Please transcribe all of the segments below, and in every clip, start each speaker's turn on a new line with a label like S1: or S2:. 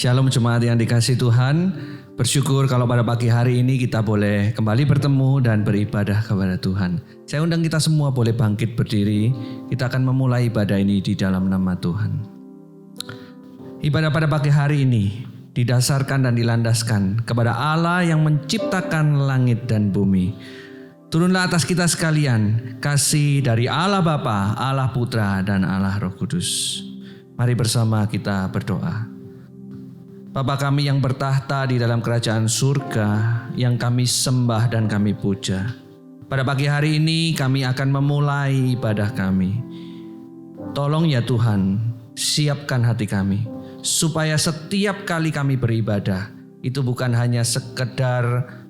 S1: Shalom jemaat yang dikasihi Tuhan. Bersyukur kalau pada pagi hari ini kita boleh kembali bertemu dan beribadah kepada Tuhan. Saya undang kita semua boleh bangkit berdiri. Kita akan memulai ibadah ini di dalam nama Tuhan. Ibadah pada pagi hari ini didasarkan dan dilandaskan kepada Allah yang menciptakan langit dan bumi. Turunlah atas kita sekalian kasih dari Allah Bapa, Allah Putra, dan Allah Roh Kudus. Mari bersama kita berdoa. Bapa kami yang bertahta di dalam kerajaan surga, yang kami sembah dan kami puja. Pada pagi hari ini kami akan memulai ibadah kami. Tolong ya Tuhan, siapkan hati kami, supaya setiap kali kami beribadah, itu bukan hanya sekedar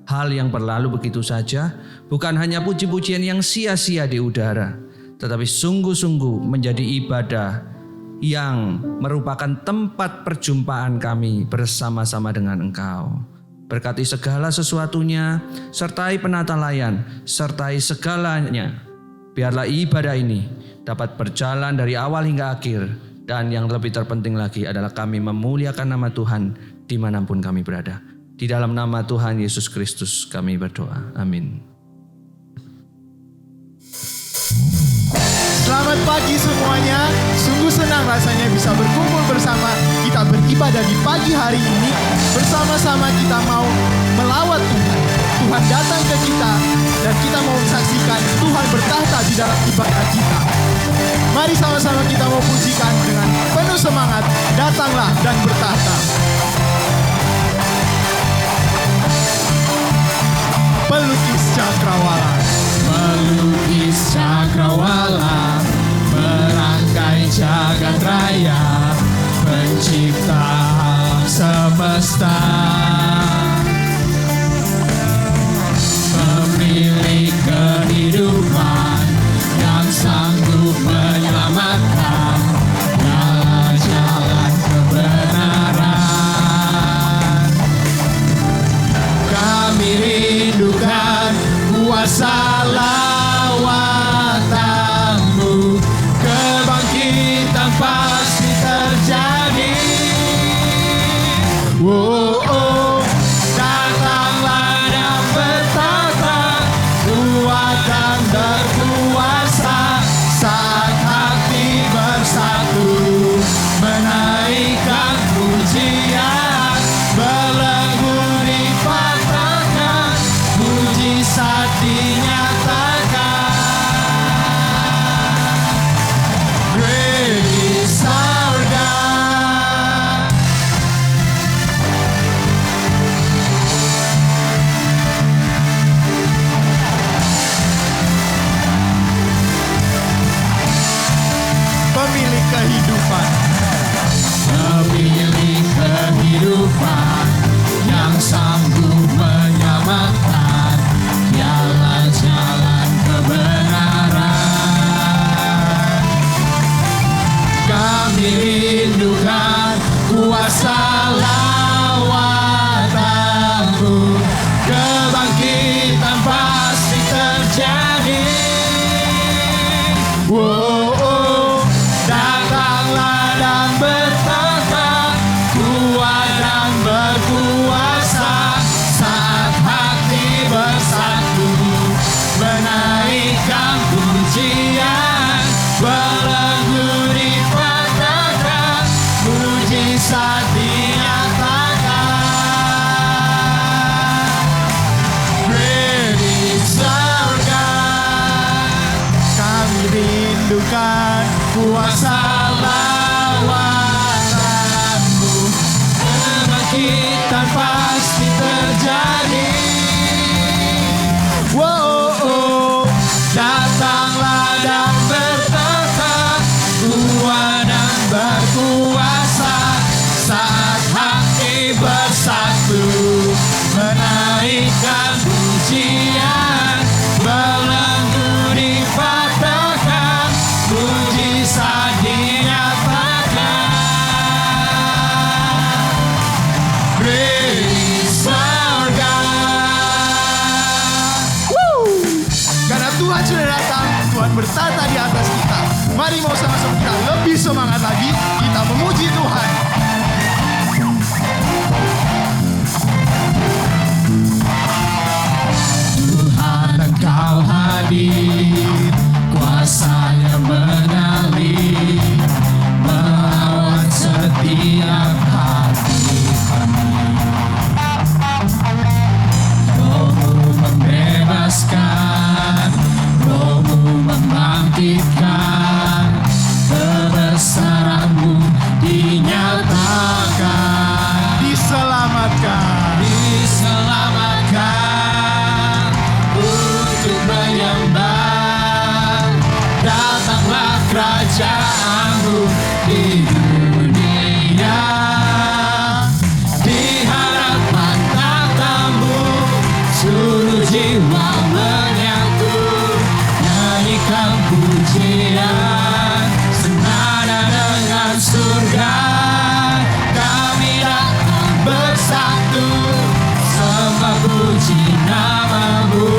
S1: hal yang berlalu begitu saja, bukan hanya puji-pujian yang sia-sia di udara, tetapi sungguh-sungguh menjadi ibadah yang merupakan tempat perjumpaan kami bersama-sama dengan Engkau. Berkati segala sesuatunya, sertai penata layan, sertai segalanya. Biarlah ibadah ini dapat berjalan dari awal hingga akhir. Dan yang lebih terpenting lagi adalah kami memuliakan nama Tuhan dimanapun kami berada. Di dalam nama Tuhan Yesus Kristus kami berdoa. Amin.
S2: Selamat pagi semuanya. Sungguh senang rasanya bisa berkumpul bersama. Kita beribadah di pagi hari ini. Bersama-sama kita mau melawat Tuhan. Tuhan datang ke kita dan kita mau menyaksikan Tuhan bertahta di dalam ibadah kita. Mari sama-sama kita mau pujikan dengan penuh semangat. Datanglah dan bertahta. Pelukis cakrawala.
S3: Pelukis cakrawala, merangkai jagat raya, pencipta alam semesta, pemilik kehidupan yang sanggup menyelamatkan, jalan-jalan kebenaran. Kami rindukan kuasa lawatanmu, kebangkitan pasti terjadi. Datanglah dan bertahta, kuat dan berkuasa, saat hati bersatu, menaikkan pujian, belenggu dipatahkan, mujizat dinyatakan. Great is our God.
S2: Pemilik kehidupan.
S3: Pemilik kehidupan yang sanggup menyelamatkan, jalan-jalan kebenaran. Kami rindukan kuasa lawatanmu, kebangkitan pasti terjadi. Datanglah dan bertahta, kuat dan berkuasa, saat hati bersatu, menaikkan pujian, belenggu dipatahkan, mujizat dinyatakan. Great is our God.
S2: Kami rindukan
S3: Kuasa lawatanmu, kebangkitan pasti terjadi. Datanglah dan bertahta, kuat dan berkuasa, saat hati bersatu, menaikkan pujian, belenggu dipatahkan, mujizat dinyatakan. kerajaanmu di dunia. Di hadapan tatamu seluruh jiwa menyatu, nyanyikan pujian senada dengan surga. Kami datang bersatu, sembah puji namamu,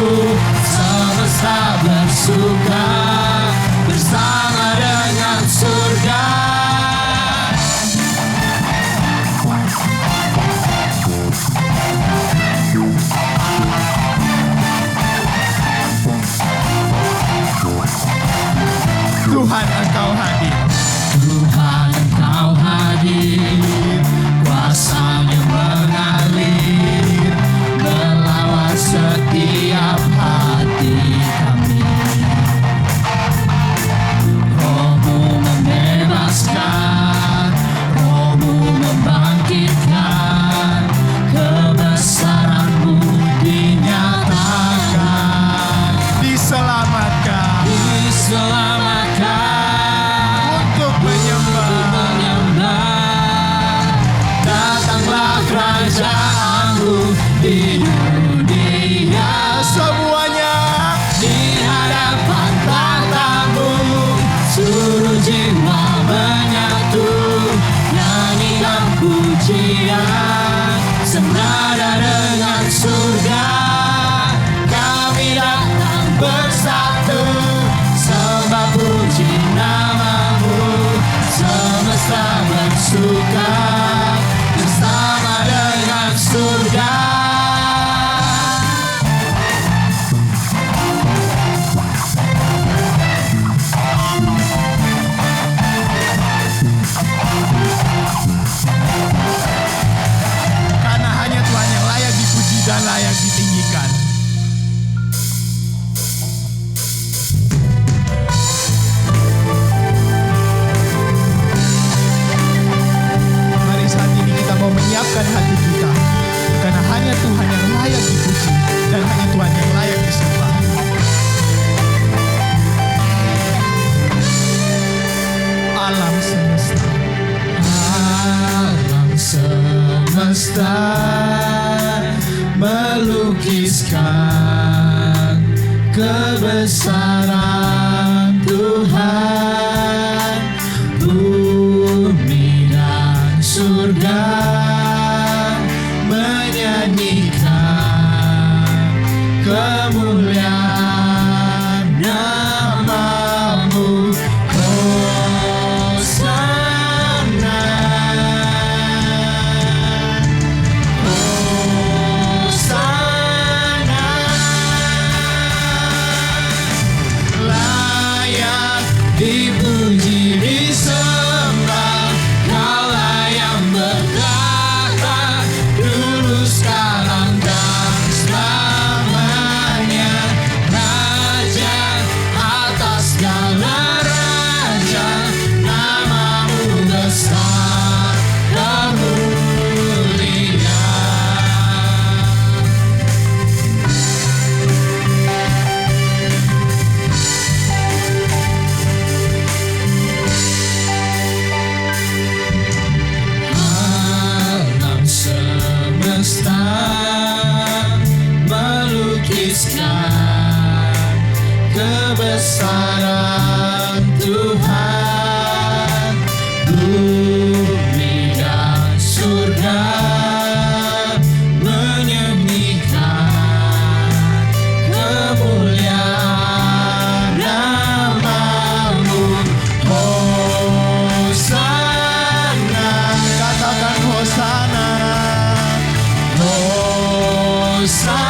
S3: semesta bersuka bersama dengan surga.
S2: Tuhan Engkau hadir.
S3: Tuhan Engkau hadir, kuasa-Nya mengalir, melawat setiap hati kami. Roh-Mu membebaskan, Roh-Mu membangkitkan, kebesaran-Mu dinyatakan.
S2: Diselamatkan untuk menyembah.
S3: Datanglah kerajaanmu di dunia.
S2: Semuanya
S3: Di hadapan tatamu seluruh jiwa menyatu, nyanyikan pujian senada dengan surga. Kami datang bersatu, sembah puji namamu, semesta bersuka bersama dengan surga.
S2: karena hanya Tuhan yang layak dipuji dan layak ditinggikan. Mari saat ini kita mau menyiapkan hati kita, karena hanya Tuhan yang layak dipuji dan hanya Tuhan yang layak disembah. Alam semesta,
S3: Alam semesta melukiskan kebesaran Tuhan, bumi dan surga menyanyikan kemuliaan namamu. Hosana, Hosana, layak dipuji disembah, Kaulah yang berkata dulu, sekarang dan selamanya, Raja atas segala raja, namamu besar dan mulia. Alam semesta melukiskan kebesaran Tuhan, bumi dan surga menyanyikan kemuliaan namamu. Hosana,
S2: katakan Hosana.
S3: Hosana,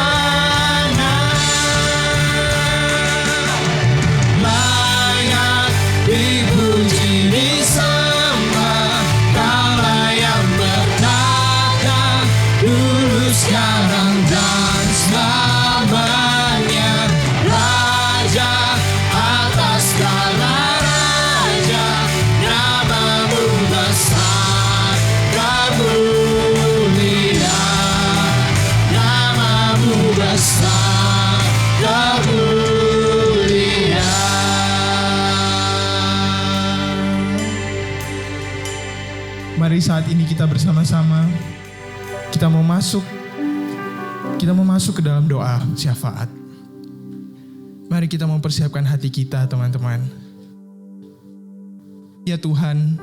S2: Mari saat ini kita bersama-sama, kita mau masuk ke dalam doa syafaat. Mari kita mempersiapkan hati kita, teman-teman. Ya Tuhan,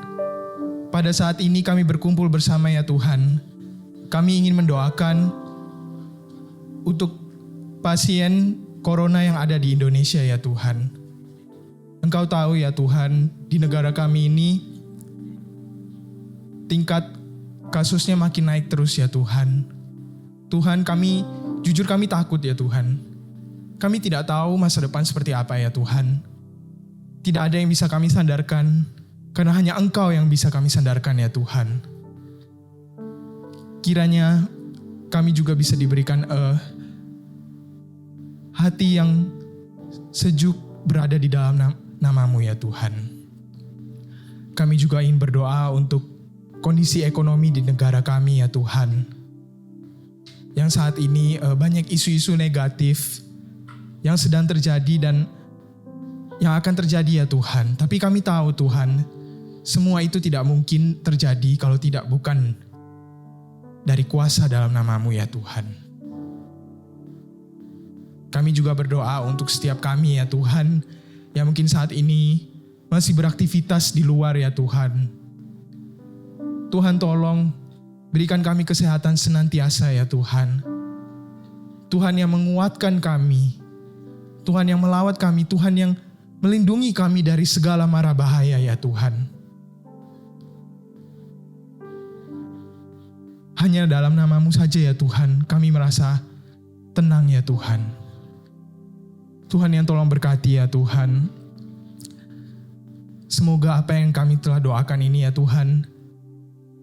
S2: pada saat ini kami berkumpul bersama ya Tuhan. Kami ingin mendoakan untuk pasien corona yang ada di Indonesia ya Tuhan. Engkau tahu ya Tuhan, di negara kami ini tingkat kasusnya makin naik terus ya Tuhan. Tuhan, jujur kami takut ya Tuhan. Kami tidak tahu masa depan seperti apa ya Tuhan. Tidak ada yang bisa kami sandarkan, karena hanya Engkau yang bisa kami sandarkan ya Tuhan. Kiranya kami juga bisa diberikan hati yang sejuk berada di dalam nama-Mu ya Tuhan. Kami juga ingin berdoa untuk kondisi ekonomi di negara kami ya Tuhan. Yang saat ini banyak isu-isu negatif yang sedang terjadi dan yang akan terjadi ya Tuhan. Tapi kami tahu Tuhan, semua itu tidak mungkin terjadi kalau bukan dari kuasa dalam nama-Mu ya Tuhan. Kami juga berdoa untuk setiap kami ya Tuhan, yang mungkin saat ini masih beraktivitas di luar ya Tuhan. Tuhan tolong berikan kami kesehatan senantiasa ya Tuhan. Tuhan yang menguatkan kami, Tuhan yang melawat kami, Tuhan yang melindungi kami dari segala mara bahaya ya Tuhan. Hanya dalam nama-Mu saja ya Tuhan, kami merasa tenang ya Tuhan. Tuhan yang tolong berkati ya Tuhan. Semoga apa yang kami telah doakan ini ya Tuhan,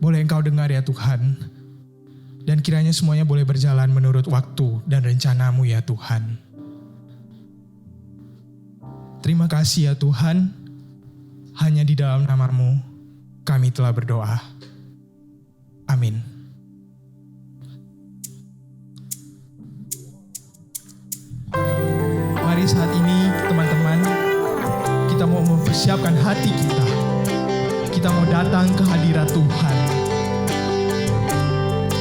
S2: boleh Engkau dengar ya Tuhan. Dan kiranya semuanya boleh berjalan menurut waktu dan rencana-Mu ya Tuhan. Terima kasih ya Tuhan, hanya di dalam nama-Mu kami telah berdoa. Amin. Mari saat ini teman-teman, kita mau mempersiapkan hati kita. Kita mau datang ke hadirat Tuhan.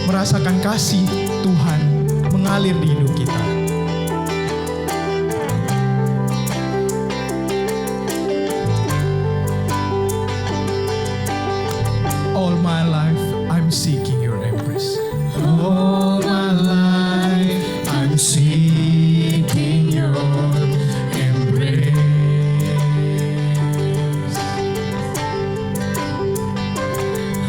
S2: Merasakan kasih Tuhan mengalir di hidup kita. All my life, I'm seeking your embrace.
S3: All my life I'm seeking your embrace.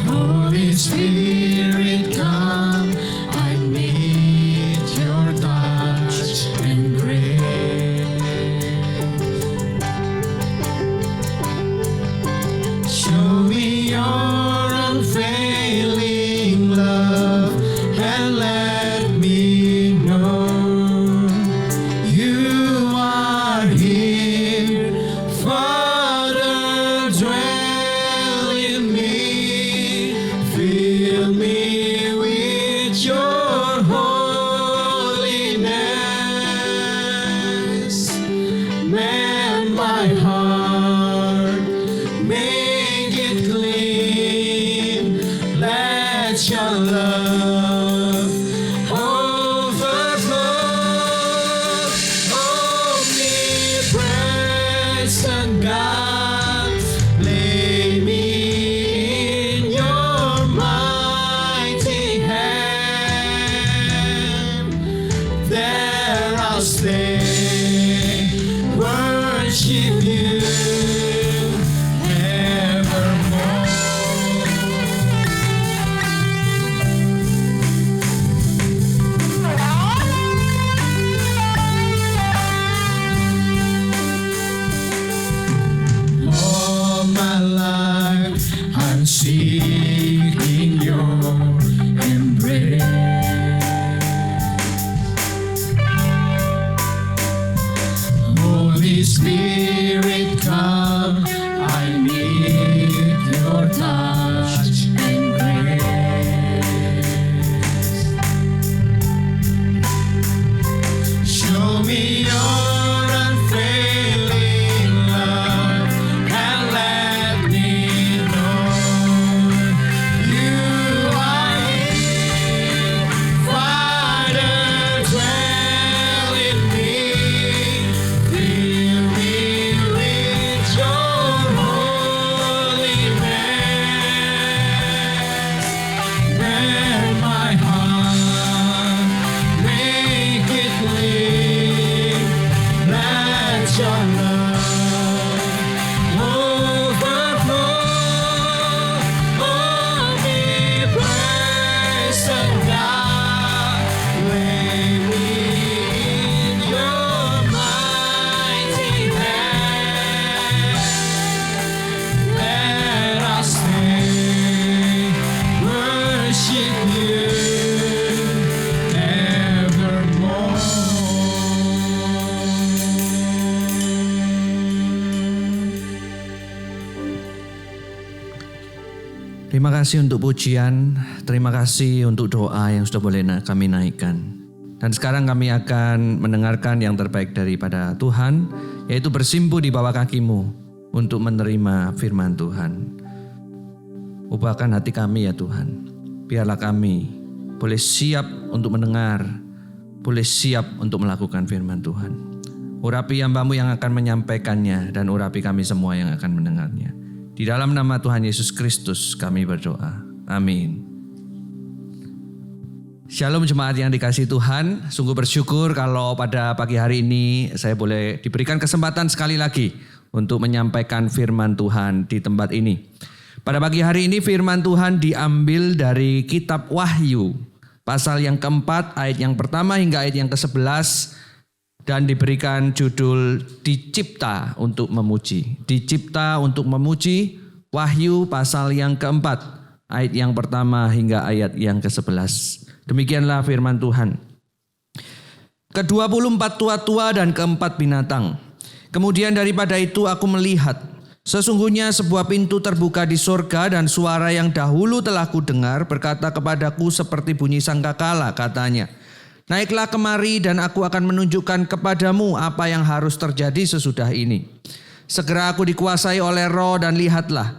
S3: Holy Spirit, come, I need your touch and grace. Show me your unfailing love and let me know you are here. Father, dwell in me, fill me with your holiness. Mend my heart, make it clean. Let your love overflow. Omnipresent God, lay me in your mighty hand. There I'll stay, worship you evermore. All my life I'm seeking your embrace. Holy Spirit, come, I need your touch and grace. Show me your unfailing love and let me know
S1: Terima kasih untuk pujian, terima kasih untuk doa yang sudah boleh kami naikkan. Dan sekarang kami akan mendengarkan yang terbaik daripada Tuhan, yaitu bersimpuh di bawah kaki-Mu untuk menerima firman Tuhan. Ubahkan hati kami ya Tuhan, biarlah kami boleh siap untuk mendengar, boleh siap untuk melakukan firman Tuhan. Urapi hamba-Mu yang akan menyampaikannya dan urapi kami semua yang akan mendengarnya. Di dalam nama Tuhan Yesus Kristus kami berdoa. Amin. Shalom jemaat yang dikasihi Tuhan. Sungguh bersyukur kalau pada pagi hari ini saya boleh diberikan kesempatan sekali lagi untuk menyampaikan firman Tuhan di tempat ini. Pada pagi hari ini firman Tuhan diambil dari kitab Wahyu. Pasal yang keempat, ayat yang pertama hingga ayat yang ke-11. Dan diberikan judul Dicipta untuk Memuji. Dicipta untuk Memuji, Wahyu pasal yang keempat, ayat yang pertama hingga ayat yang ke-11. Demikianlah firman Tuhan. Ke-24 tua-tua dan keempat binatang. Kemudian daripada itu aku melihat, sesungguhnya sebuah pintu terbuka di sorga dan suara yang dahulu telah kudengar berkata kepadaku seperti bunyi sangkakala, katanya, naiklah kemari dan aku akan menunjukkan kepadamu apa yang harus terjadi sesudah ini. Segera aku dikuasai oleh Roh dan lihatlah,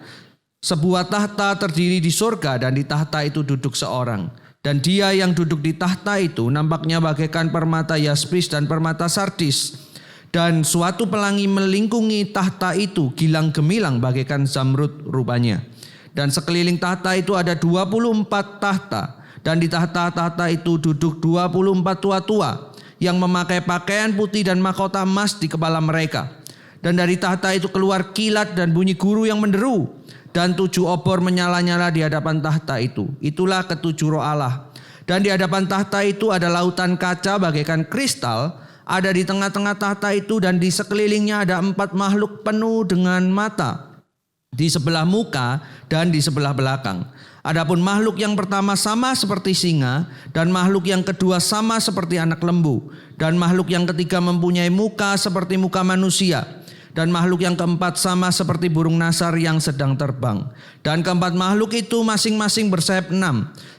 S1: sebuah tahta terdiri di sorga dan di tahta itu duduk seorang. Dan dia yang duduk di tahta itu nampaknya bagaikan permata yaspis dan permata sardis. Dan suatu pelangi melingkungi tahta itu gilang gemilang bagaikan zamrud rupanya. Dan sekeliling tahta itu ada 24 tahta. Dan di tahta-tahta itu duduk 24 tua-tua yang memakai pakaian putih dan mahkota emas di kepala mereka. Dan dari tahta itu keluar kilat dan bunyi guru yang menderu. Dan 7 obor menyala-nyala di hadapan tahta itu. Itulah ketujuh roh Allah. Dan di hadapan tahta itu ada lautan kaca bagaikan kristal. Ada di tengah-tengah tahta itu dan di sekelilingnya ada 4 makhluk penuh dengan mata. Di sebelah muka dan di sebelah belakang. Adapun makhluk yang pertama sama seperti singa, dan makhluk yang kedua sama seperti anak lembu, dan makhluk yang ketiga mempunyai muka seperti muka manusia, dan makhluk yang keempat sama seperti burung nasar yang sedang terbang. Dan keempat makhluk itu masing-masing bersayap 6,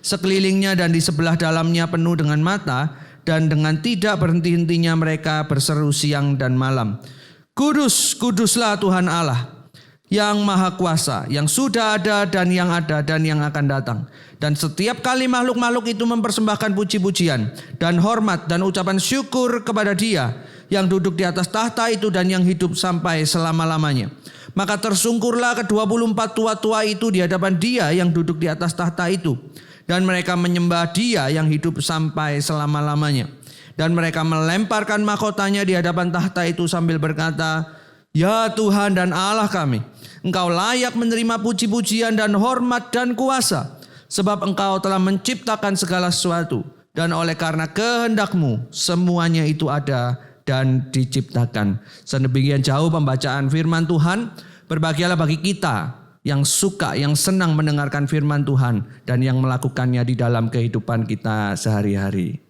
S1: sekelilingnya dan di sebelah dalamnya penuh dengan mata, dan dengan tidak berhenti-hentinya mereka berseru siang dan malam, Kudus, kuduslah Tuhan Allah, yang maha kuasa, yang sudah ada dan yang akan datang. Dan setiap kali makhluk-makhluk itu mempersembahkan puji-pujian dan hormat dan ucapan syukur kepada Dia yang duduk di atas tahta itu dan yang hidup sampai selama-lamanya. Maka tersungkurlah ke-24 tua-tua itu di hadapan Dia yang duduk di atas tahta itu. Dan mereka menyembah Dia yang hidup sampai selama-lamanya. Dan mereka melemparkan mahkotanya di hadapan tahta itu sambil berkata, Ya Tuhan dan Allah kami, Engkau layak menerima puji-pujian dan hormat dan kuasa, sebab Engkau telah menciptakan segala sesuatu, dan oleh karena kehendak-Mu semuanya itu ada dan diciptakan. Sedemikian jauh pembacaan firman Tuhan. Berbahagialah bagi kita yang suka, yang senang mendengarkan firman Tuhan dan yang melakukannya di dalam kehidupan kita sehari-hari.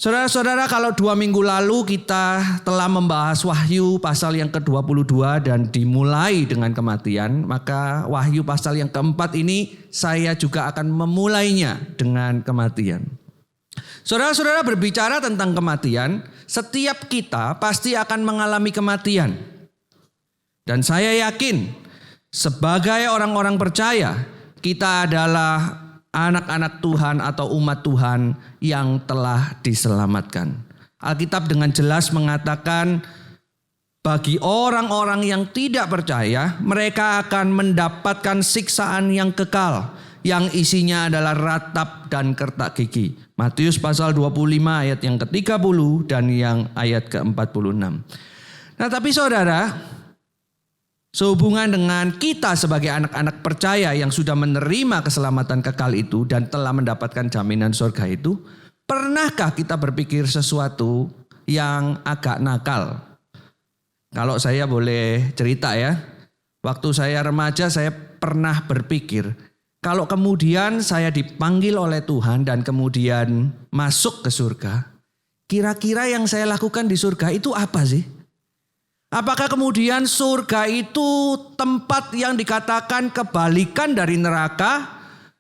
S1: Saudara-saudara, kalau 2 minggu lalu kita telah membahas Wahyu pasal yang ke-22 dan dimulai dengan kematian, maka Wahyu pasal yang keempat ini saya juga akan memulainya dengan kematian. Saudara-saudara, berbicara tentang kematian, setiap kita pasti akan mengalami kematian. Dan saya yakin sebagai orang-orang percaya, kita adalah anak-anak Tuhan atau umat Tuhan yang telah diselamatkan. Alkitab dengan jelas mengatakan bagi orang-orang yang tidak percaya, mereka akan mendapatkan siksaan yang kekal, yang isinya adalah ratap dan kertak gigi. Matius pasal 25 ayat yang ke-30 dan yang ayat ke-46. Nah, tapi saudara, sehubungan dengan kita sebagai anak-anak percaya yang sudah menerima keselamatan kekal itu dan telah mendapatkan jaminan surga itu, pernahkah kita berpikir sesuatu yang agak nakal? Kalau saya boleh cerita ya, waktu saya remaja saya pernah berpikir, kalau kemudian saya dipanggil oleh Tuhan dan kemudian masuk ke surga, kira-kira yang saya lakukan di surga itu apa sih? Apakah kemudian surga itu tempat yang dikatakan kebalikan dari neraka,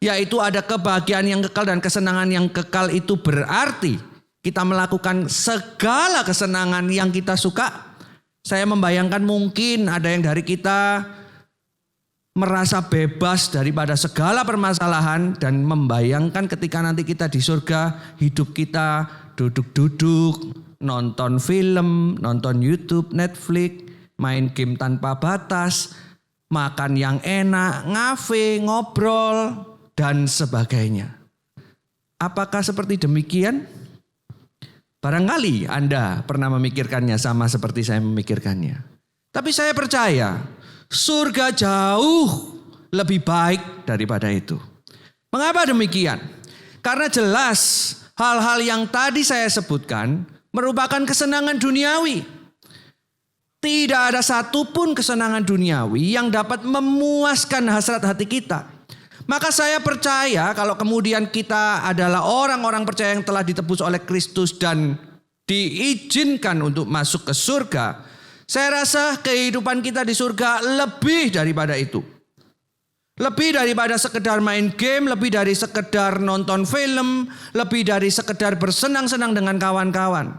S1: yaitu ada kebahagiaan yang kekal dan kesenangan yang kekal, itu berarti kita melakukan segala kesenangan yang kita suka? Saya membayangkan mungkin ada yang dari kita merasa bebas daripada segala permasalahan dan membayangkan ketika nanti kita di surga, hidup kita duduk-duduk, nonton film, nonton YouTube, Netflix, main game tanpa batas, makan yang enak, ngafe, ngobrol, dan sebagainya. Apakah seperti demikian? Barangkali Anda pernah memikirkannya sama seperti saya memikirkannya. Tapi saya percaya surga jauh lebih baik daripada itu. Mengapa demikian? Karena jelas hal-hal yang tadi saya sebutkan merupakan kesenangan duniawi. Tidak ada satupun kesenangan duniawi yang dapat memuaskan hasrat hati kita. Maka saya percaya kalau kemudian kita adalah orang-orang percaya yang telah ditebus oleh Kristus dan diizinkan untuk masuk ke surga, saya rasa kehidupan kita di surga lebih daripada itu. Lebih daripada sekedar main game, lebih dari sekedar nonton film, lebih dari sekedar bersenang-senang dengan kawan-kawan.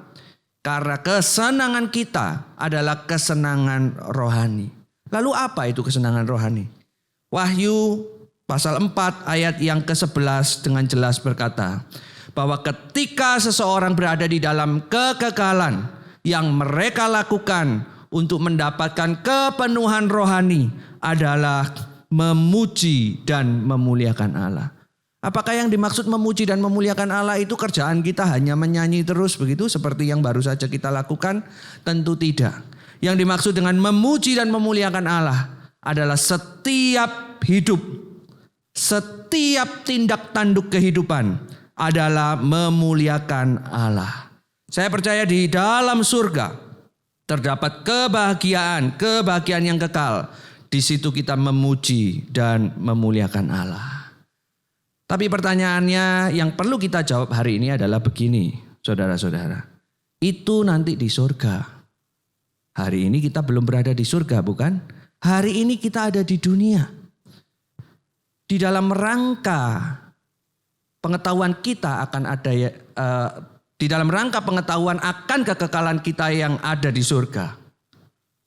S1: Karena kesenangan kita adalah kesenangan rohani. Lalu apa itu kesenangan rohani? Wahyu pasal 4 ayat yang ke-11 dengan jelas berkata bahwa ketika seseorang berada di dalam kekekalan yang mereka lakukan untuk mendapatkan kepenuhan rohani adalah memuji dan memuliakan Allah. Apakah yang dimaksud memuji dan memuliakan Allah itu kerjaan kita hanya menyanyi terus begitu seperti yang baru saja kita lakukan? Tentu tidak. Yang dimaksud dengan memuji dan memuliakan Allah adalah setiap hidup, setiap tindak tanduk kehidupan adalah memuliakan Allah. Saya percaya di dalam surga terdapat kebahagiaan yang kekal. Di situ kita memuji dan memuliakan Allah. Tapi pertanyaannya yang perlu kita jawab hari ini adalah begini, saudara-saudara. Itu nanti di surga. Hari ini kita belum berada di surga, bukan? Hari ini kita ada di dunia. Di dalam rangka pengetahuan kita akan ada di dalam rangka pengetahuan akan kekekalan kita yang ada di surga.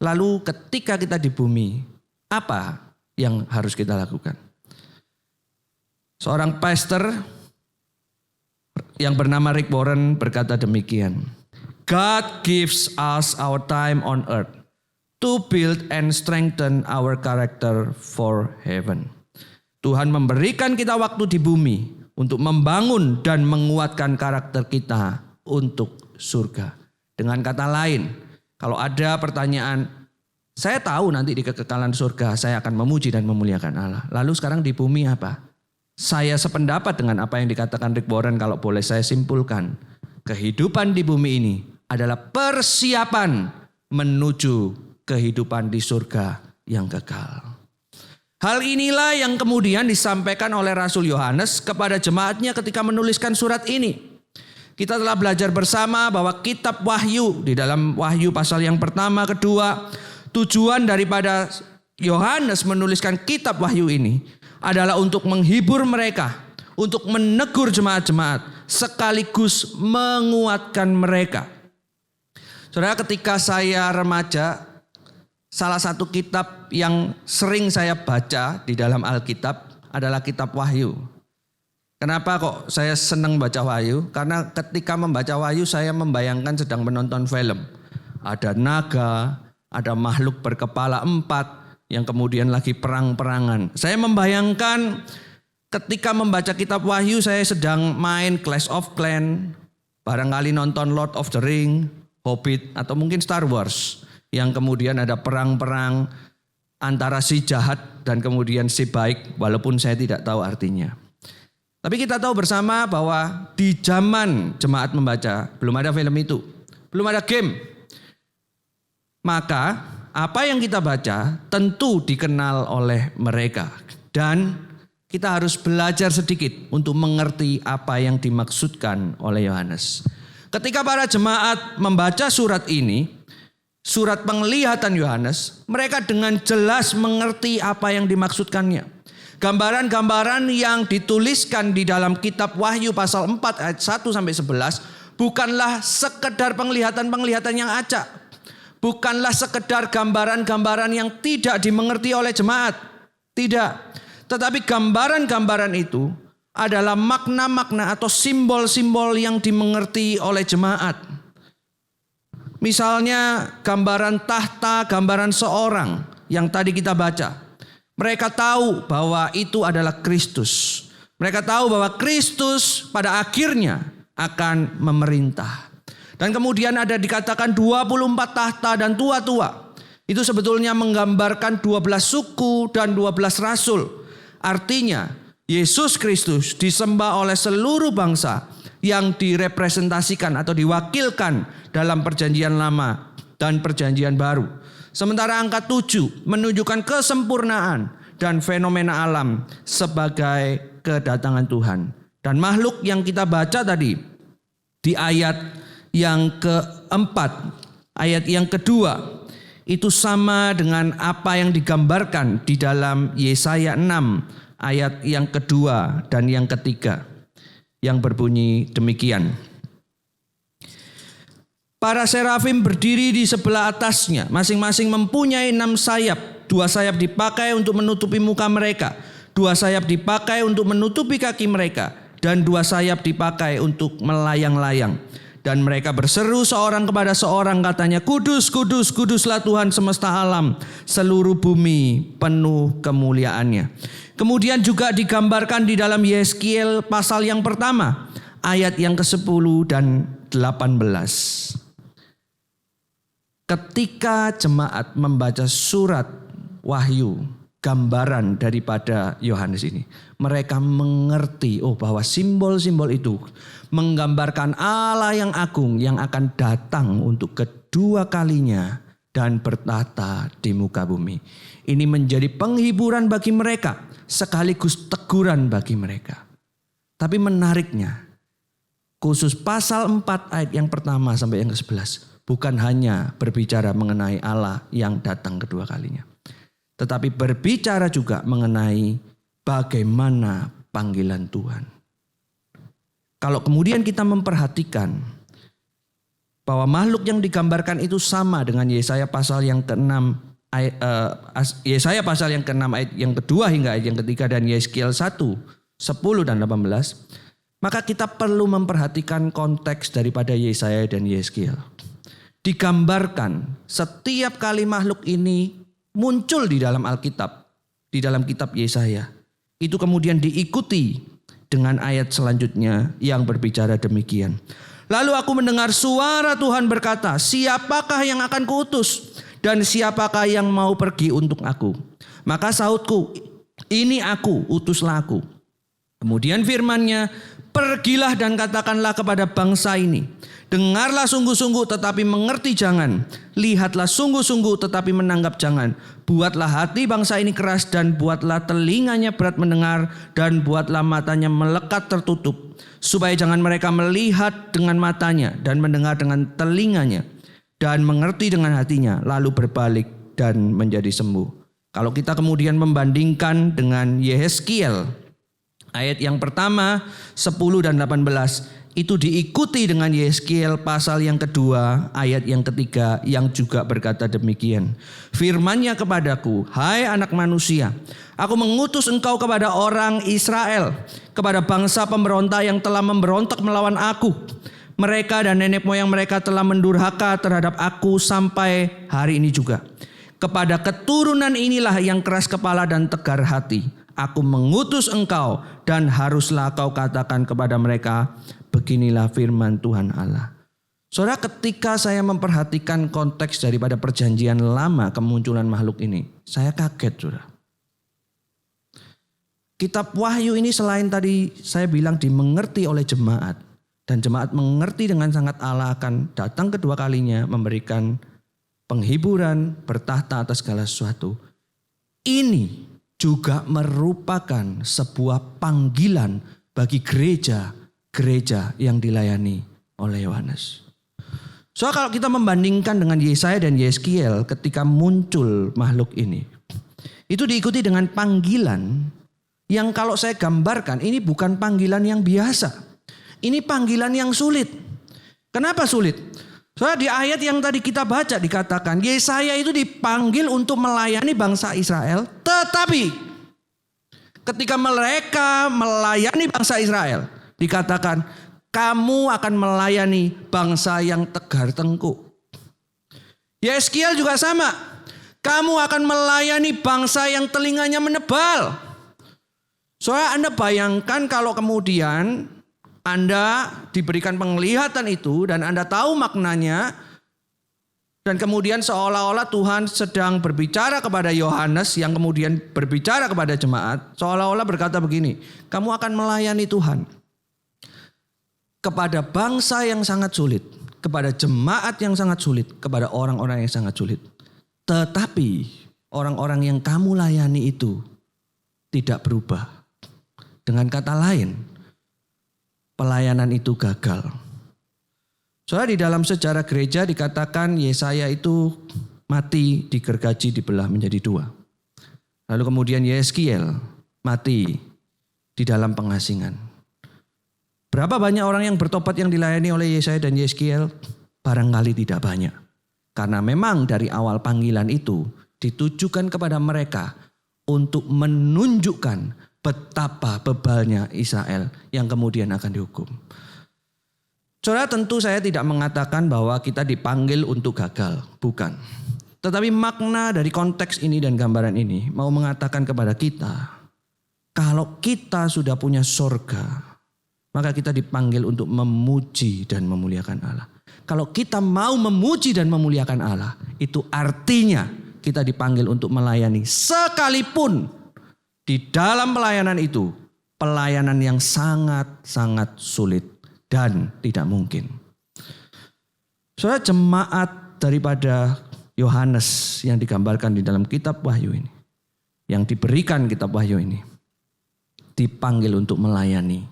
S1: Lalu ketika kita di bumi, apa yang harus kita lakukan? Seorang pastor yang bernama Rick Warren berkata demikian. God gives us our time on earth to build and strengthen our character for heaven. Tuhan memberikan kita waktu di bumi untuk membangun dan menguatkan karakter kita untuk surga. Dengan kata lain, kalau ada pertanyaan, saya tahu nanti di kekekalan surga saya akan memuji dan memuliakan Allah. Lalu sekarang di bumi apa? Saya sependapat dengan apa yang dikatakan Rick Warren, kalau boleh saya simpulkan. Kehidupan di bumi ini adalah persiapan menuju kehidupan di surga yang kekal. Hal inilah yang kemudian disampaikan oleh Rasul Yohanes kepada jemaatnya ketika menuliskan surat ini. Kita telah belajar bersama bahwa kitab Wahyu, di dalam Wahyu pasal yang pertama, kedua, tujuan daripada Yohanes menuliskan kitab Wahyu ini adalah untuk menghibur mereka, untuk menegur jemaat-jemaat, sekaligus menguatkan mereka. Saudara, ketika saya remaja, salah satu kitab yang sering saya baca di dalam Alkitab adalah kitab Wahyu. Kenapa kok saya senang baca Wahyu? Karena ketika membaca Wahyu saya membayangkan sedang menonton film. Ada naga, ada makhluk berkepala 4 yang kemudian lagi perang-perangan. Saya membayangkan ketika membaca kitab Wahyu saya sedang main Clash of Clans, barangkali nonton Lord of the Ring, Hobbit, atau mungkin Star Wars. Yang kemudian ada perang-perang antara si jahat dan kemudian si baik, walaupun saya tidak tahu artinya. Tapi kita tahu bersama bahwa di zaman jemaat membaca belum ada film itu, belum ada game. Maka apa yang kita baca tentu dikenal oleh mereka. Dan kita harus belajar sedikit untuk mengerti apa yang dimaksudkan oleh Yohanes. Ketika para jemaat membaca surat ini, surat penglihatan Yohanes, mereka dengan jelas mengerti apa yang dimaksudkannya. Gambaran-gambaran yang dituliskan di dalam kitab Wahyu pasal 4 ayat 1 sampai 11 bukanlah sekedar penglihatan-penglihatan yang acak. Bukanlah sekedar gambaran-gambaran yang tidak dimengerti oleh jemaat. Tidak. Tetapi gambaran-gambaran itu adalah makna-makna atau simbol-simbol yang dimengerti oleh jemaat. Misalnya gambaran tahta, gambaran seorang yang tadi kita baca. Mereka tahu bahwa itu adalah Kristus. Mereka tahu bahwa Kristus pada akhirnya akan memerintah. Dan kemudian ada dikatakan 24 tahta dan tua-tua. Itu sebetulnya menggambarkan 12 suku dan 12 rasul. Artinya Yesus Kristus disembah oleh seluruh bangsa yang direpresentasikan atau diwakilkan dalam perjanjian lama dan perjanjian baru. Sementara angka 7 menunjukkan kesempurnaan dan fenomena alam sebagai kedatangan Tuhan. Dan makhluk yang kita baca tadi di ayat yang keempat, ayat yang kedua, itu sama dengan apa yang digambarkan di dalam Yesaya 6 ayat yang kedua dan yang ketiga yang berbunyi demikian. Para serafim berdiri di sebelah atasnya, masing-masing mempunyai 6 sayap. 2 sayap dipakai untuk menutupi muka mereka, 2 sayap dipakai untuk menutupi kaki mereka, dan 2 sayap dipakai untuk melayang-layang. Dan mereka berseru seorang kepada seorang, katanya, Kudus, kudus, kuduslah Tuhan semesta alam, seluruh bumi penuh kemuliaannya. Kemudian juga digambarkan di dalam Yeskiel pasal yang pertama, ayat yang ke-10 dan 18. Ketika jemaat membaca surat Wahyu, gambaran daripada Yohanes ini, mereka mengerti bahwa simbol-simbol itu menggambarkan Allah yang agung yang akan datang untuk kedua kalinya dan bertata di muka bumi. Ini menjadi penghiburan bagi mereka sekaligus teguran bagi mereka. Tapi menariknya, khusus pasal 4 ayat yang pertama sampai yang ke-11 bukan hanya berbicara mengenai Allah yang datang kedua kalinya, tetapi berbicara juga mengenai bagaimana panggilan Tuhan. Kalau kemudian kita memperhatikan bahwa makhluk yang digambarkan itu sama dengan Yesaya pasal yang ke-6 Yesaya pasal yang ke-6 ayat yang kedua hingga ayat yang ketiga dan Yeskiel 1, 10 dan 18, maka kita perlu memperhatikan konteks daripada Yesaya dan Yeskiel. Digambarkan setiap kali makhluk ini muncul di dalam Alkitab, di dalam kitab Yesaya, itu kemudian diikuti dengan ayat selanjutnya yang berbicara demikian. Lalu aku mendengar suara Tuhan berkata, siapakah yang akan kuutus dan siapakah yang mau pergi untuk aku? Maka sahutku, ini aku, utuslah aku. Kemudian firman-Nya, pergilah dan katakanlah kepada bangsa ini, dengarlah sungguh-sungguh tetapi mengerti jangan. Lihatlah sungguh-sungguh tetapi menanggap jangan. Buatlah hati bangsa ini keras dan buatlah telinganya berat mendengar dan buatlah matanya melekat tertutup. Supaya jangan mereka melihat dengan matanya dan mendengar dengan telinganya dan mengerti dengan hatinya lalu berbalik dan menjadi sembuh. Kalau kita kemudian membandingkan dengan Yeskiel ayat yang pertama 10 dan 18 itu diikuti dengan Yeskiel pasal yang kedua ayat yang ketiga yang juga berkata demikian. Firman-Nya kepadaku, hai anak manusia, aku mengutus engkau kepada orang Israel, kepada bangsa pemberontak yang telah memberontak melawan aku. Mereka dan nenek moyang mereka telah mendurhaka terhadap aku sampai hari ini juga. Kepada keturunan inilah yang keras kepala dan tegar hati, aku mengutus engkau dan haruslah kau katakan kepada mereka, beginilah firman Tuhan Allah. Saudara, ketika saya memperhatikan konteks daripada perjanjian lama kemunculan makhluk ini, saya kaget, saudara. Kitab Wahyu ini selain tadi saya bilang dimengerti oleh jemaat, dan jemaat mengerti dengan sangat Allah akan datang kedua kalinya memberikan penghiburan, bertahta atas segala sesuatu. Ini juga merupakan sebuah panggilan bagi gereja yang dilayani oleh Yohanes. Soalnya kalau kita membandingkan dengan Yesaya dan Yeskiel ketika muncul makhluk ini, itu diikuti dengan panggilan yang kalau saya gambarkan ini bukan panggilan yang biasa. Ini panggilan yang sulit. Kenapa sulit? Soalnya di ayat yang tadi kita baca dikatakan Yesaya itu dipanggil untuk melayani bangsa Israel, tetapi ketika mereka melayani bangsa Israel dikatakan kamu akan melayani bangsa yang tegar tengkuk. Yeskiel juga sama. Kamu akan melayani bangsa yang telinganya menebal. Soalnya Anda bayangkan kalau kemudian Anda diberikan penglihatan itu dan Anda tahu maknanya. Dan kemudian seolah-olah Tuhan sedang berbicara kepada Yohanes yang kemudian berbicara kepada jemaat. Seolah-olah berkata begini, kamu akan melayani Tuhan. Kepada bangsa yang sangat sulit, kepada jemaat yang sangat sulit, kepada orang-orang yang sangat sulit. Tetapi orang-orang yang kamu layani itu tidak berubah. Dengan kata lain, pelayanan itu gagal. Soalnya di dalam sejarah gereja dikatakan Yesaya itu mati digergaji dibelah menjadi dua. Lalu kemudian Yeskiel mati di dalam pengasingan. Berapa banyak orang yang bertobat yang dilayani oleh Yesaya dan Yeskiel? Barangkali tidak banyak. Karena memang dari awal panggilan itu ditujukan kepada mereka untuk menunjukkan betapa bebalnya Israel yang kemudian akan dihukum. Saudara, tentu saya tidak mengatakan bahwa kita dipanggil untuk gagal. Bukan. Tetapi makna dari konteks ini dan gambaran ini mau mengatakan kepada kita, kalau kita sudah punya sorga, maka kita dipanggil untuk memuji dan memuliakan Allah. Kalau kita mau memuji dan memuliakan Allah, itu artinya kita dipanggil untuk melayani. Sekalipun di dalam pelayanan itu, pelayanan yang sangat-sangat sulit dan tidak mungkin. Saudara, jemaat daripada Yohanes yang digambarkan di dalam kitab Wahyu ini, yang diberikan kitab Wahyu ini, dipanggil untuk melayani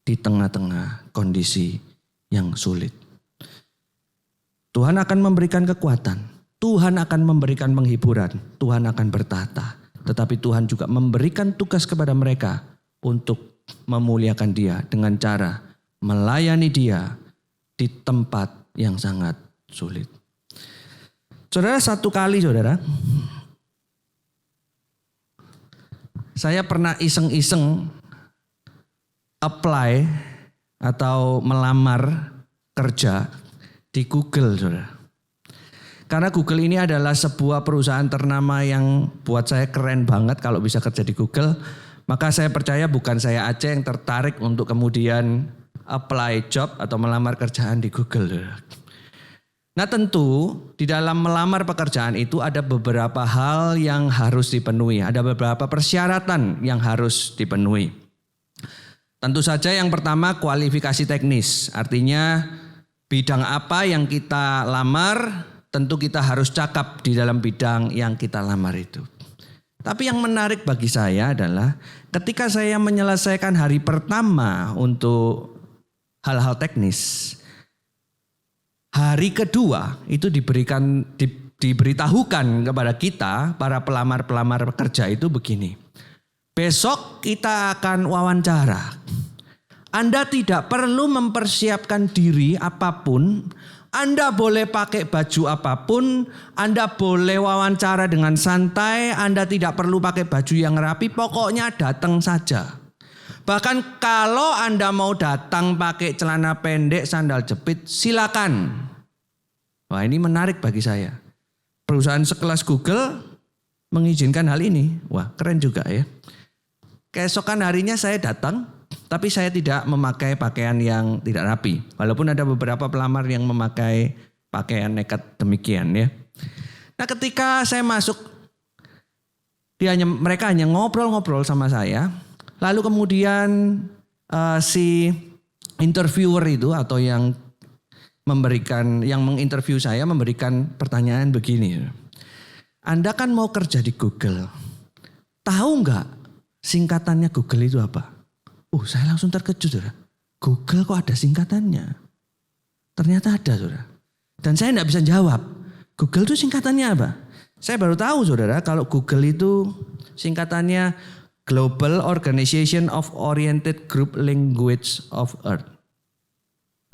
S1: di tengah-tengah kondisi yang sulit. Tuhan akan memberikan kekuatan. Tuhan akan memberikan penghiburan. Tuhan akan bertata. Tetapi Tuhan juga memberikan tugas kepada mereka untuk memuliakan Dia dengan cara melayani Dia di tempat yang sangat sulit. Saudara, satu kali saudara, saya pernah iseng-iseng apply atau melamar kerja di Google, saudara. Karena Google ini adalah sebuah perusahaan ternama yang buat saya keren banget kalau bisa kerja di Google. Maka saya percaya bukan saya aja yang tertarik untuk kemudian apply job atau melamar kerjaan di Google, saudara. Nah tentu di dalam melamar pekerjaan itu ada beberapa hal yang harus dipenuhi. Ada beberapa persyaratan yang harus dipenuhi. Tentu saja yang pertama kualifikasi teknis, artinya bidang apa yang kita lamar, tentu kita harus cakap di dalam bidang yang kita lamar itu. Tapi yang menarik bagi saya adalah ketika saya menyelesaikan hari pertama untuk hal-hal teknis, hari kedua itu diberitahukan kepada kita, para pelamar-pelamar pekerja itu begini. Besok kita akan wawancara. Anda tidak perlu mempersiapkan diri apapun. Anda boleh pakai baju apapun. Anda boleh wawancara dengan santai. Anda tidak perlu pakai baju yang rapi. Pokoknya datang saja. Bahkan kalau Anda mau datang pakai celana pendek, sandal jepit, silakan. Wah, ini menarik bagi saya. Perusahaan sekelas Google mengizinkan hal ini. Wah, keren juga ya. Keesokan harinya saya datang, tapi saya tidak memakai pakaian yang tidak rapi. Walaupun ada beberapa pelamar yang memakai pakaian nekat demikian ya. Nah ketika saya masuk, mereka hanya ngobrol-ngobrol sama saya. Lalu kemudian si interviewer itu atau yang menginterview saya memberikan pertanyaan begini. Anda kan mau kerja di Google. Tahu nggak singkatannya Google itu apa? Saya langsung terkejut, saudara. Google kok ada singkatannya? Ternyata ada, saudara. Dan saya tidak bisa jawab. Google itu singkatannya apa? Saya baru tahu saudara kalau Google itu singkatannya Global Organization of Oriented Group Language of Earth.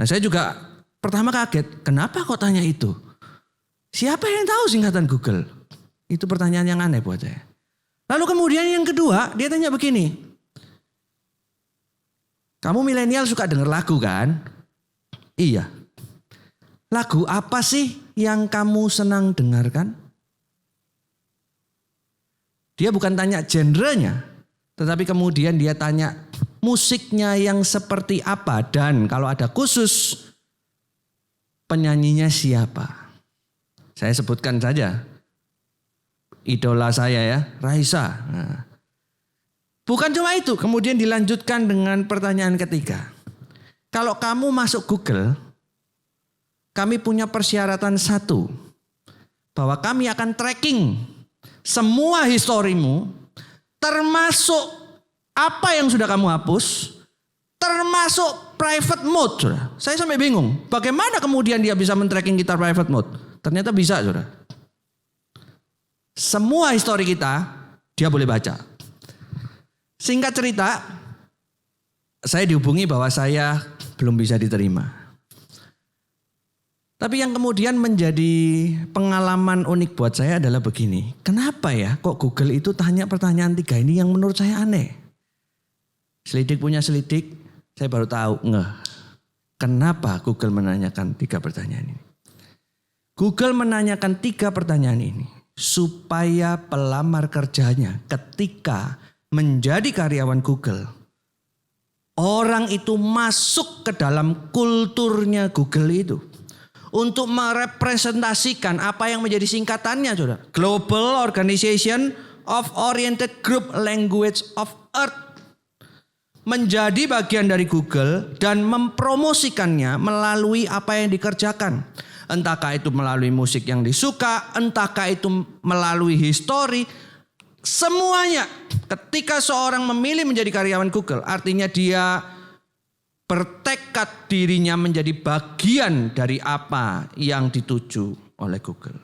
S1: Nah saya juga pertama kaget, kenapa kok tanya itu? Siapa yang tahu singkatan Google? Itu pertanyaan yang aneh buat saya. Lalu kemudian yang kedua, dia tanya begini. Kamu milenial suka denger lagu kan? Iya. Lagu apa sih yang kamu senang dengarkan? Dia bukan tanya genrenya, tetapi kemudian dia tanya musiknya yang seperti apa dan kalau ada khusus penyanyinya siapa. Saya sebutkan saja idola saya ya, Raisa. Nah, bukan cuma itu, kemudian dilanjutkan dengan pertanyaan ketiga. Kalau kamu masuk Google, kami punya persyaratan satu, bahwa kami akan tracking semua historimu, termasuk apa yang sudah kamu hapus, termasuk private mode. Saudara. Saya sampai bingung, bagaimana kemudian dia bisa men-tracking kita private mode? Ternyata bisa, saudara. Semua histori kita, dia boleh baca. Singkat cerita, saya dihubungi bahwa saya belum bisa diterima. Tapi yang kemudian menjadi pengalaman unik buat saya adalah begini. Kenapa ya kok Google itu tanya pertanyaan 3 ini yang menurut saya aneh. Selidik punya selidik, saya baru tahu kenapa Google menanyakan 3 pertanyaan ini. Google menanyakan 3 pertanyaan ini supaya pelamar kerjanya ketika menjadi karyawan Google, orang itu masuk ke dalam kulturnya Google itu. Untuk merepresentasikan apa yang menjadi singkatannya, saudara. Global Organization of Oriented Group Language of Earth. Menjadi bagian dari Google dan mempromosikannya melalui apa yang dikerjakan. Entahkah itu melalui musik yang disuka, entahkah itu melalui histori. Semuanya ketika seorang memilih menjadi karyawan Google, artinya dia bertekad dirinya menjadi bagian dari apa yang dituju oleh Google.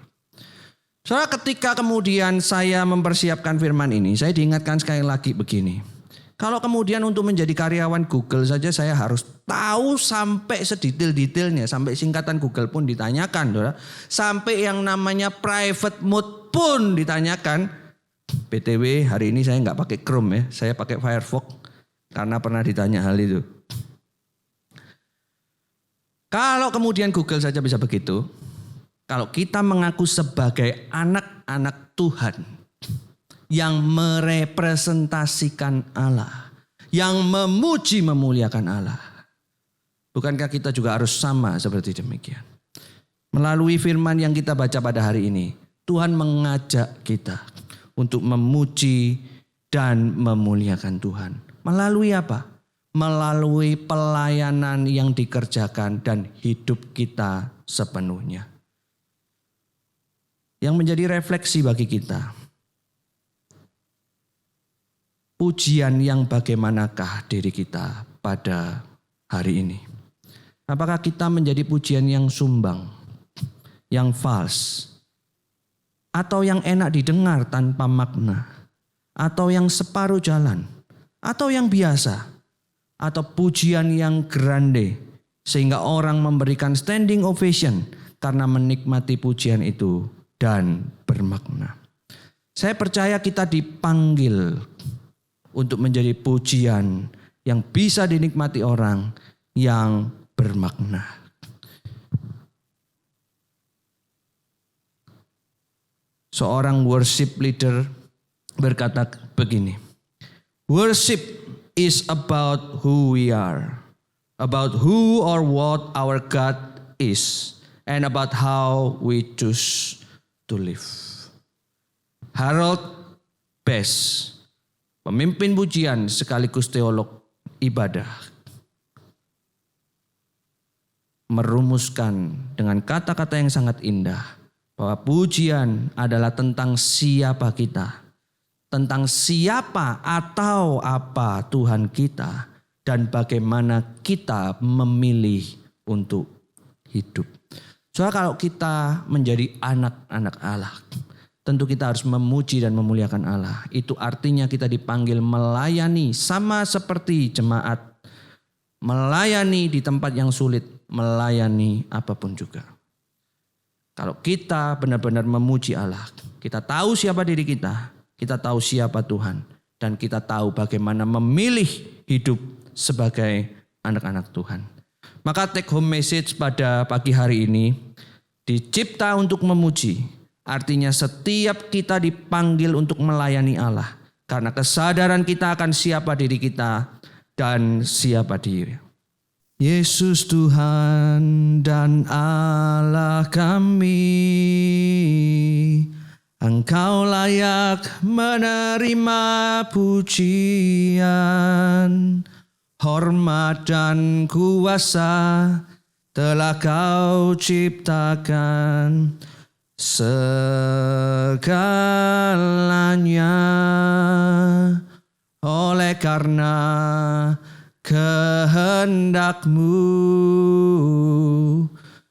S1: Soalnya ketika kemudian saya mempersiapkan firman ini, saya diingatkan sekali lagi begini. Kalau kemudian untuk menjadi karyawan Google saja saya harus tahu sampai sedetail-detailnya, sampai singkatan Google pun ditanyakan, saudara. Sampai yang namanya private mode pun ditanyakan. BTW hari ini saya nggak pakai Chrome ya, saya pakai Firefox karena pernah ditanya hal itu. Kalau kemudian Google saja bisa begitu, kalau kita mengaku sebagai anak-anak Tuhan yang merepresentasikan Allah, yang memuji memuliakan Allah, bukankah kita juga harus sama seperti demikian? Melalui firman yang kita baca pada hari ini, Tuhan mengajak kita untuk memuji dan memuliakan Tuhan. Melalui apa? Melalui pelayanan yang dikerjakan dan hidup kita sepenuhnya. Yang menjadi refleksi bagi kita. Pujian yang bagaimanakah diri kita pada hari ini? Apakah kita menjadi pujian yang sumbang, yang false, atau yang enak didengar tanpa makna, atau yang separuh jalan, atau yang biasa, atau pujian yang grande sehingga orang memberikan standing ovation karena menikmati pujian itu dan bermakna. Saya percaya kita dipanggil untuk menjadi pujian yang bisa dinikmati orang yang bermakna. Seorang worship leader berkata begini, worship is about who we are, about who or what our God is, and about how we choose to live. Harold Bass, pemimpin pujian sekaligus teolog ibadah, merumuskan dengan kata-kata yang sangat indah bahwa pujian adalah tentang siapa kita, tentang siapa atau apa Tuhan kita, dan bagaimana kita memilih untuk hidup. Soalnya kalau kita menjadi anak-anak Allah, tentu kita harus memuji dan memuliakan Allah. Itu artinya kita dipanggil melayani sama seperti jemaat. Melayani di tempat yang sulit, melayani apapun juga. Kalau kita benar-benar memuji Allah, kita tahu siapa diri kita tahu siapa Tuhan, dan kita tahu bagaimana memilih hidup sebagai anak-anak Tuhan. Maka take home message pada pagi hari ini, dicipta untuk memuji. Artinya setiap kita dipanggil untuk melayani Allah. Karena kesadaran kita akan siapa diri kita dan siapa dia. Yesus Tuhan dan Allah kami, Engkau layak menerima pujian. Hormat dan kuasa telah Kau ciptakan segalanya. Oleh karena kehendak-Mu,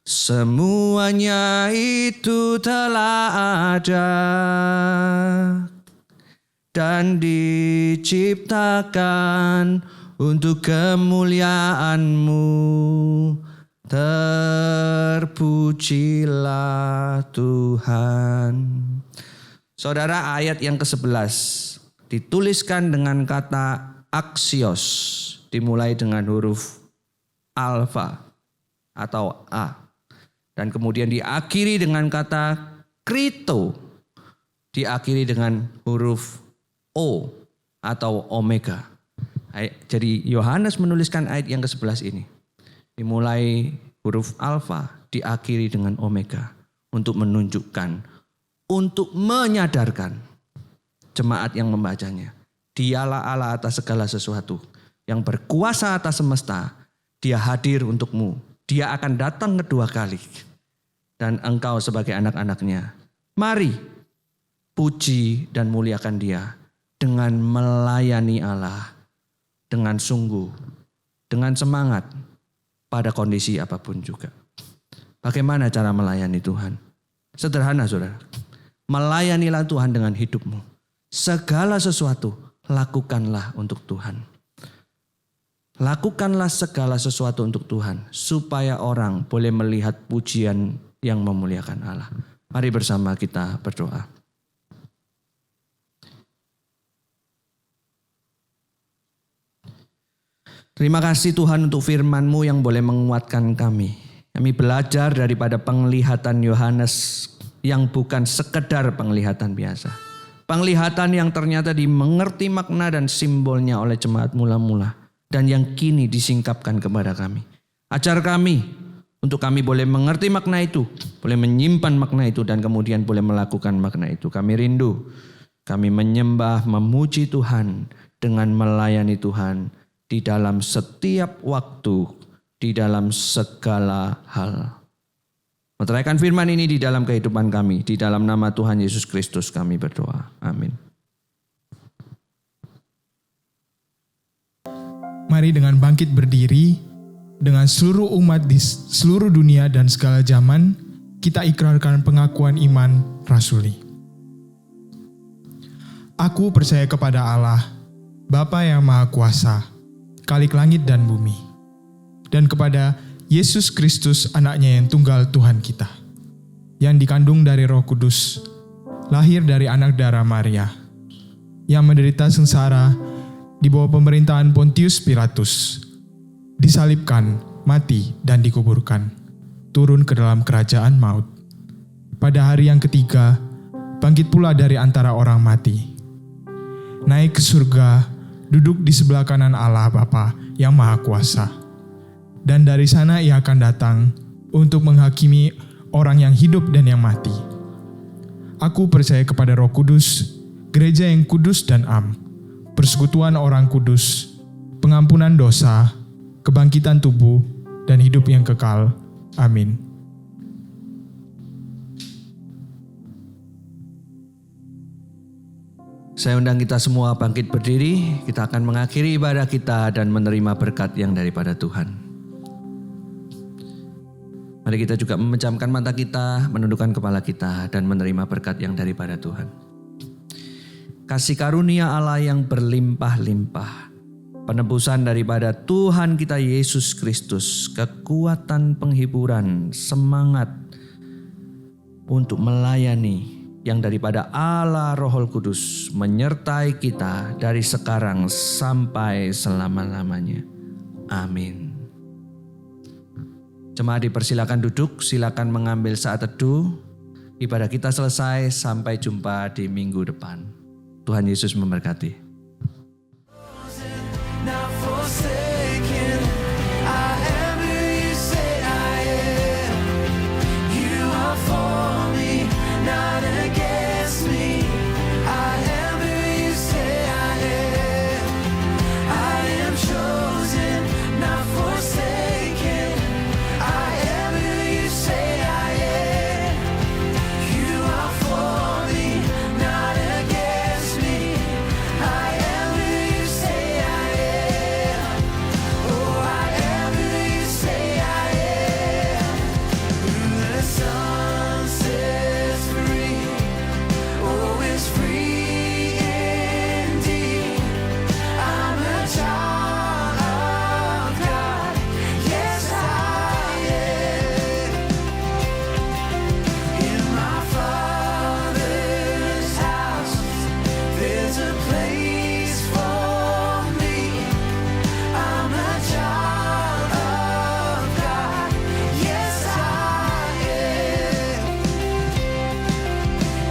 S1: semuanya itu telah ada dan diciptakan untuk kemuliaan-Mu. Terpujilah Tuhan. Saudara, ayat yang ke-11 dituliskan dengan kata aksios, dimulai dengan huruf alfa atau A. Dan kemudian diakhiri dengan kata krito, diakhiri dengan huruf O atau omega. Jadi Yohanes menuliskan ayat yang ke-11 ini. Dimulai huruf alfa, diakhiri dengan omega. Untuk menunjukkan, untuk menyadarkan jemaat yang membacanya. Dialah Allah atas segala sesuatu, yang berkuasa atas semesta. Dia hadir untukmu. Dia akan datang kedua kali. Dan engkau sebagai anak-anaknya, mari puji dan muliakan Dia dengan melayani Allah. Dengan sungguh, dengan semangat, pada kondisi apapun juga. Bagaimana cara melayani Tuhan? Sederhana, saudara. Melayanilah Tuhan dengan hidupmu. Segala sesuatu, lakukanlah untuk Tuhan. Lakukanlah segala sesuatu untuk Tuhan, supaya orang boleh melihat pujian yang memuliakan Allah. Mari bersama kita berdoa. Terima kasih Tuhan untuk firman-Mu yang boleh menguatkan kami. Kami belajar daripada penglihatan Yohanes yang bukan sekedar penglihatan biasa. Penglihatan yang ternyata dimengerti makna dan simbolnya oleh jemaat mula-mula. Dan yang kini disingkapkan kepada kami. Ajar kami untuk kami boleh mengerti makna itu. Boleh menyimpan makna itu dan kemudian boleh melakukan makna itu. Kami rindu. Kami menyembah, memuji Tuhan dengan melayani Tuhan. Di dalam setiap waktu, di dalam segala hal. Meteraikan firman ini di dalam kehidupan kami. Di dalam nama Tuhan Yesus Kristus kami berdoa. Amin.
S2: Mari dengan bangkit berdiri, dengan seluruh umat di seluruh dunia dan segala zaman, kita ikrarkan pengakuan iman rasuli. Aku percaya kepada Allah, Bapa yang Maha Kuasa, Khalik langit dan bumi, dan kepada Yesus Kristus anaknya yang tunggal Tuhan kita, yang dikandung dari Roh Kudus, lahir dari anak darah Maria, yang menderita sengsara di bawah pemerintahan Pontius Pilatus, disalibkan, mati dan dikuburkan, turun ke dalam kerajaan maut. Pada hari yang ketiga, bangkit pula dari antara orang mati, naik ke surga, duduk di sebelah kanan Allah Bapa yang Maha Kuasa. Dan dari sana Ia akan datang untuk menghakimi orang yang hidup dan yang mati. Aku percaya kepada Roh Kudus, gereja yang kudus dan am, persekutuan orang kudus, pengampunan dosa, kebangkitan tubuh, dan hidup yang kekal. Amin.
S1: Saya undang kita semua bangkit berdiri. Kita akan mengakhiri ibadah kita dan menerima berkat yang daripada Tuhan. Mari kita juga memejamkan mata kita, menundukkan kepala kita, dan menerima berkat yang daripada Tuhan. Kasih karunia Allah yang berlimpah-limpah, penebusan daripada Tuhan kita Yesus Kristus, kekuatan penghiburan, semangat untuk melayani yang daripada Allah Roh Kudus menyertai kita dari sekarang sampai selama-lamanya. Amin. Jemaat dipersilakan duduk, silakan mengambil saat teduh. Ibadah kita selesai, sampai jumpa di minggu depan. Tuhan Yesus memberkati.
S3: Not forsaken, I am who you say I am. You are for me, not against me. I am who you say I am. I am chosen, not forsaken. I am who you say I am. You are for me, not against me. I am who you say I am. Oh, I am who you say I am. Who the Son sets free, oh, is free indeed. I'm a child of God, yes I am. In my Father's house, there's a place for me. I'm a child of God, yes I am.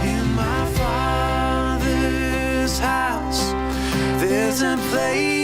S3: In my Father's house, there's a place